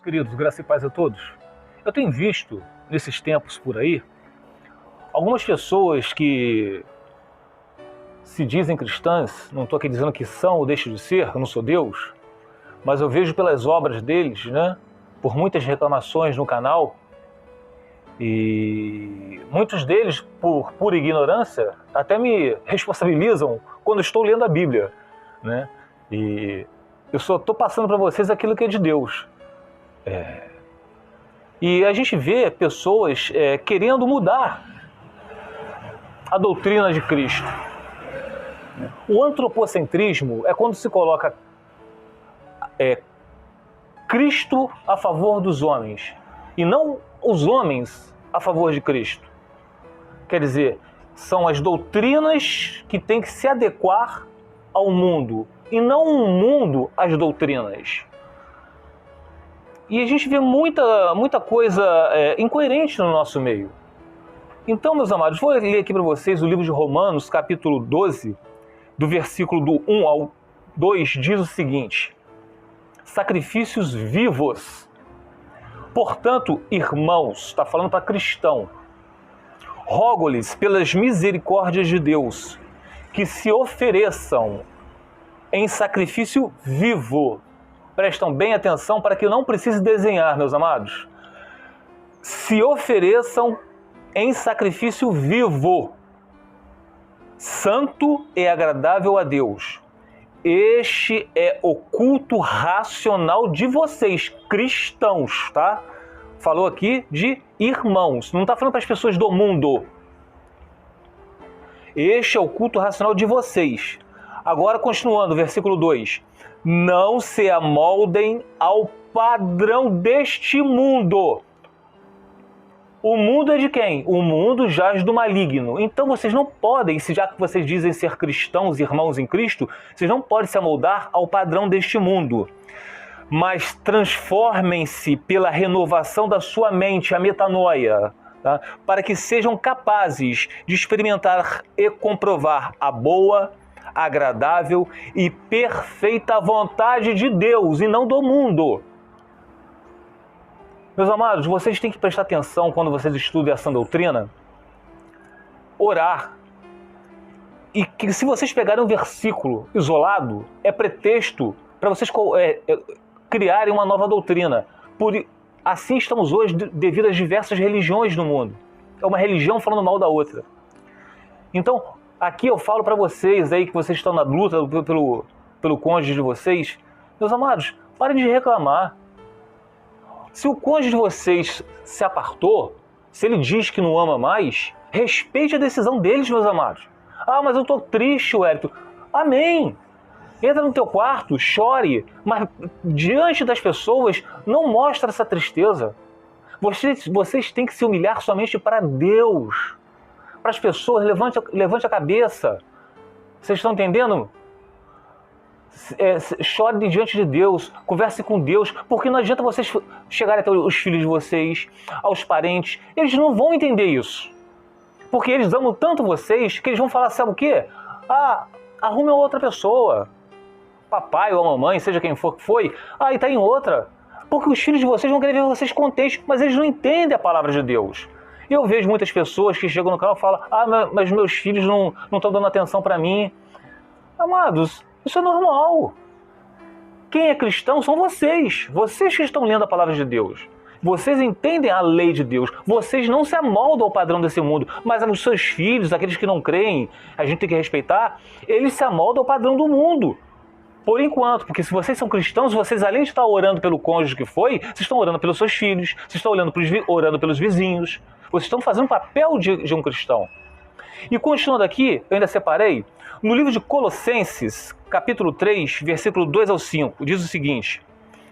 Queridos, graça e paz a todos. Eu tenho visto, nesses tempos por aí, algumas pessoas que se dizem cristãs, não estou aqui dizendo que são ou deixam de ser, eu não sou Deus, mas eu vejo pelas obras deles, por muitas reclamações no canal, e muitos deles, por pura ignorância, até me responsabilizam quando estou lendo a Bíblia, E eu só estou passando para vocês aquilo que é de Deus. E a gente vê pessoas querendo mudar a doutrina de Cristo. O antropocentrismo é quando se coloca Cristo a favor dos homens e não os homens a favor de Cristo. Quer dizer, são as doutrinas que têm que se adequar ao mundo e não o mundo às doutrinas. E a gente vê muita coisa incoerente no nosso meio. Então, meus amados, vou ler aqui para vocês o livro de Romanos, capítulo 12, do versículo do 1 ao 2, diz o seguinte: sacrifícios vivos. Portanto, irmãos, está falando para cristão, rogo-lhes pelas misericórdias de Deus, que se ofereçam em sacrifício vivo. Prestam bem atenção para que não precise desenhar, meus amados. Se ofereçam em sacrifício vivo, santo e agradável a Deus. Este é o culto racional de vocês, cristãos, tá? Falou aqui de irmãos, não está falando para as pessoas do mundo. Este é o culto racional de vocês. Agora, continuando, versículo 2. Não se amoldem ao padrão deste mundo. O mundo é de quem? O mundo jaz do maligno. Então vocês não podem, já que vocês dizem ser cristãos, irmãos em Cristo, vocês não podem se amoldar ao padrão deste mundo. Mas transformem-se pela renovação da sua mente, a metanoia, tá? Para que sejam capazes de experimentar e comprovar a boa, agradável e perfeita vontade de Deus e não do mundo. Meus amados, vocês têm que prestar atenção quando vocês estudam essa doutrina, orar, e que se vocês pegarem um versículo isolado, é pretexto para vocês criarem uma nova doutrina. Assim estamos hoje devido às diversas religiões no mundo. É uma religião falando mal da outra. Então, aqui eu falo para vocês aí que vocês estão na luta pelo cônjuge de vocês. Meus amados, parem de reclamar. Se o cônjuge de vocês se apartou, se ele diz que não ama mais, respeite a decisão deles, meus amados. Ah, mas eu estou triste, Wellington. Amém. Entra no teu quarto, chore, mas diante das pessoas não mostre essa tristeza. Vocês têm que se humilhar somente para Deus. Para as pessoas, levante a cabeça. Vocês estão entendendo? Chore diante de Deus, converse com Deus, porque não adianta vocês chegarem até os filhos de vocês, aos parentes, eles não vão entender isso. Porque eles amam tanto vocês que eles vão falar, sabe o quê? Arrume outra pessoa. Papai ou a mamãe, seja quem for que foi, e tá em outra. Porque os filhos de vocês vão querer ver vocês contentes, mas eles não entendem a palavra de Deus. E eu vejo muitas pessoas que chegam no canal e falam, mas meus filhos não estão dando atenção para mim. Amados, isso é normal. Quem é cristão são vocês. Vocês que estão lendo a palavra de Deus. Vocês entendem a lei de Deus. Vocês não se amoldam ao padrão desse mundo. Mas os seus filhos, aqueles que não creem, a gente tem que respeitar, eles se amoldam ao padrão do mundo. Por enquanto, porque se vocês são cristãos, vocês além de estar orando pelo cônjuge que foi, vocês estão orando pelos seus filhos, vocês estão orando pelos vizinhos. Vocês estão fazendo o papel de um cristão. E continuando aqui, eu ainda separei, no livro de Colossenses, capítulo 3, versículo 2 ao 5, diz o seguinte,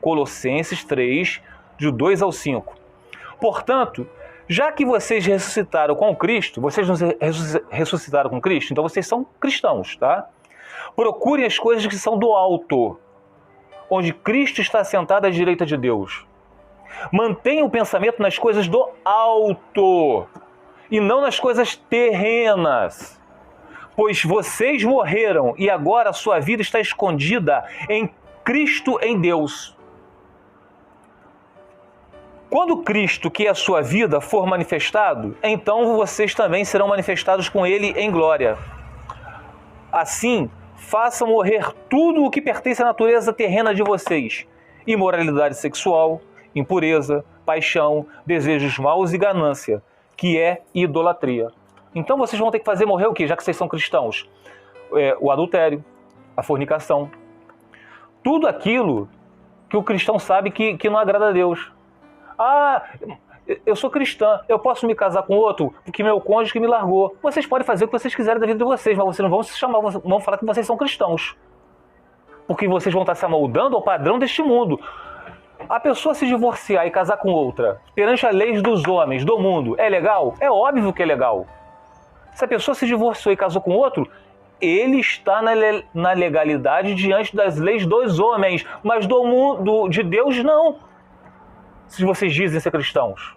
Colossenses 3, de 2 ao 5. Portanto, já que vocês ressuscitaram com Cristo, vocês não ressuscitaram com Cristo, então vocês são cristãos, tá? Procurem as coisas que são do alto, onde Cristo está sentado à direita de Deus. Mantenham o pensamento nas coisas do alto e não nas coisas terrenas. Pois vocês morreram e agora a sua vida está escondida em Cristo em Deus. Quando Cristo, que é a sua vida, for manifestado, então vocês também serão manifestados com Ele em glória. Assim, façam morrer tudo o que pertence à natureza terrena de vocês: imoralidade sexual, impureza, paixão, desejos maus e ganância, que é idolatria. Então vocês vão ter que fazer morrer o quê? Já que vocês são cristãos? O adultério, a fornicação. Tudo aquilo que o cristão sabe que não agrada a Deus. Ah, eu sou cristã, eu posso me casar com outro porque meu cônjuge me largou. Vocês podem fazer o que vocês quiserem da vida de vocês, mas vocês não vão se chamar, vão falar que vocês são cristãos. Porque vocês vão estar se amoldando ao padrão deste mundo. A pessoa se divorciar e casar com outra, perante as leis dos homens, do mundo, é legal? É óbvio que é legal. Se a pessoa se divorciou e casou com outro, ele está na legalidade diante das leis dos homens, mas do mundo, de Deus, não. Se vocês dizem ser cristãos.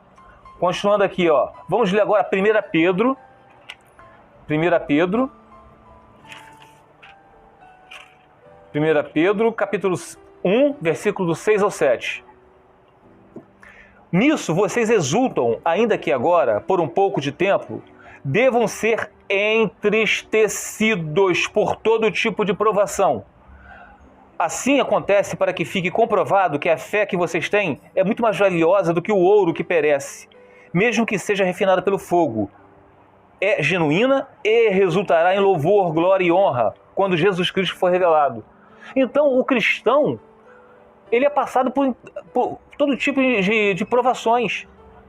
Continuando aqui, ó. Vamos ler agora 1 Pedro. 1 Pedro, capítulo 1, versículo do 6 ao 7. Nisso vocês exultam, ainda que agora, por um pouco de tempo, devam ser entristecidos por todo tipo de provação. Assim acontece para que fique comprovado que a fé que vocês têm é muito mais valiosa do que o ouro que perece, mesmo que seja refinada pelo fogo. É genuína e resultará em louvor, glória e honra quando Jesus Cristo for revelado. Então, o cristão, ele é passado por todo tipo de provações.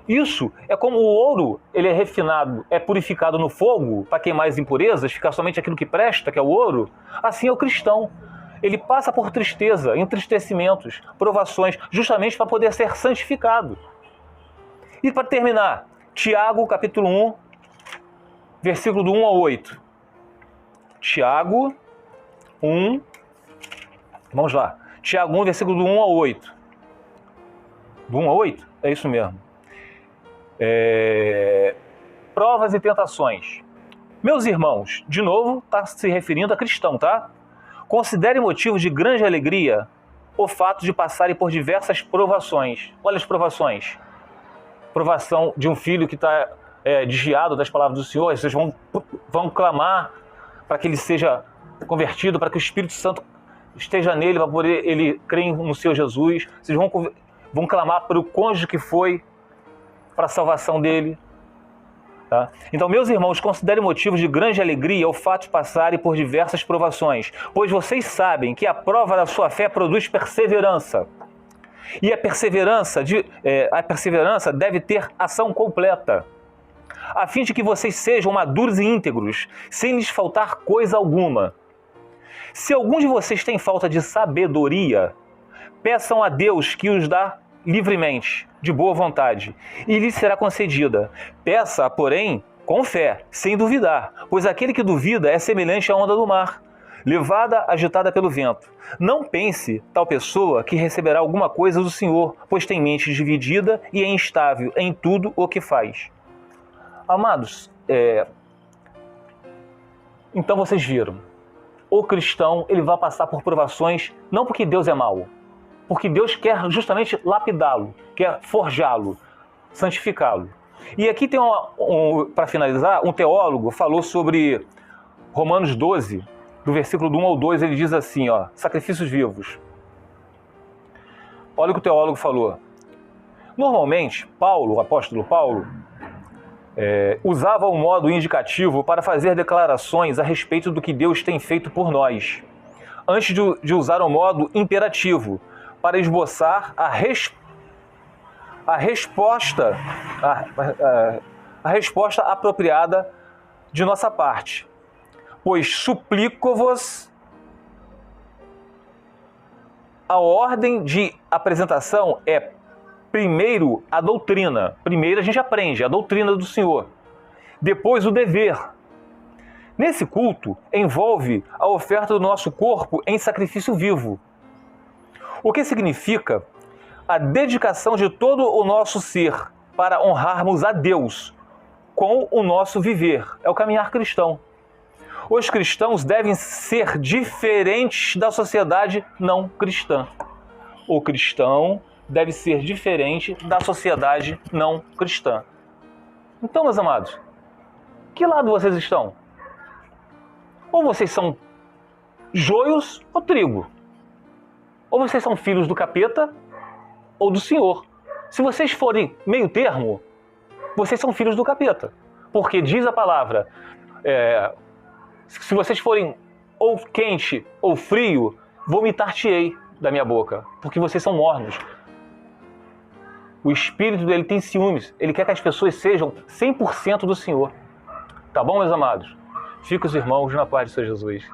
Isso é como o ouro, ele é refinado, é purificado no fogo para queimar as impurezas, ficar somente aquilo que presta, que é o ouro. Assim é o cristão. Ele passa por tristeza, entristecimentos, provações, justamente para poder ser santificado. E para terminar, Tiago, capítulo 1, versículo do 1 ao 8. Tiago 1, vamos lá. Tiago 1, versículo do 1 ao 8. Do 1 ao 8? É isso mesmo. Provas e tentações. Meus irmãos, de novo, está se referindo a cristão, tá? Considere motivo de grande alegria o fato de passarem por diversas provações. Olha as provações. Provação de um filho que está desviado das palavras do Senhor. Vocês vão clamar para que ele seja convertido, para que o Espírito Santo esteja nele, para poder ele crer no Senhor Jesus. Vocês vão clamar para o cônjuge que foi, para a salvação dele. Tá? Então, meus irmãos, considerem motivo de grande alegria o fato de passarem por diversas provações, pois vocês sabem que a prova da sua fé produz perseverança. E a perseverança deve ter ação completa, a fim de que vocês sejam maduros e íntegros, sem lhes faltar coisa alguma. Se algum de vocês tem falta de sabedoria, peçam a Deus que os dá livremente, de boa vontade, e lhe será concedida. Peça, porém, com fé, sem duvidar, pois aquele que duvida é semelhante à onda do mar, levada, agitada pelo vento. Não pense, tal pessoa, que receberá alguma coisa do Senhor, pois tem mente dividida e é instável em tudo o que faz. Amados, então vocês viram, o cristão ele vai passar por provações, não porque Deus é mau, porque Deus quer justamente lapidá-lo, quer forjá-lo, santificá-lo. E aqui tem, para finalizar, um teólogo falou sobre Romanos 12, do versículo do 1 ao 2, ele diz assim, ó, sacrifícios vivos. Olha o que o teólogo falou. Normalmente, o apóstolo Paulo, usava um modo indicativo para fazer declarações a respeito do que Deus tem feito por nós, antes de usar o modo imperativo, para esboçar a resposta apropriada de nossa parte. Pois suplico-vos, a ordem de apresentação é primeiro a doutrina. Primeiro a gente aprende a doutrina do Senhor. Depois o dever. Nesse culto envolve a oferta do nosso corpo em sacrifício vivo. O que significa a dedicação de todo o nosso ser para honrarmos a Deus com o nosso viver. É o caminhar cristão. Os cristãos devem ser diferentes da sociedade não cristã. O cristão deve ser diferente da sociedade não cristã. Então, meus amados, que lado vocês estão? Ou vocês são joios ou trigo? Ou vocês são filhos do capeta ou do Senhor? Se vocês forem meio termo, vocês são filhos do capeta. Porque diz a palavra, se vocês forem ou quente ou frio, vomitar-te-ei da minha boca, porque vocês são mornos. O espírito dele tem ciúmes, ele quer que as pessoas sejam 100% do Senhor. Tá bom, meus amados? Fica os irmãos na paz do Senhor Jesus.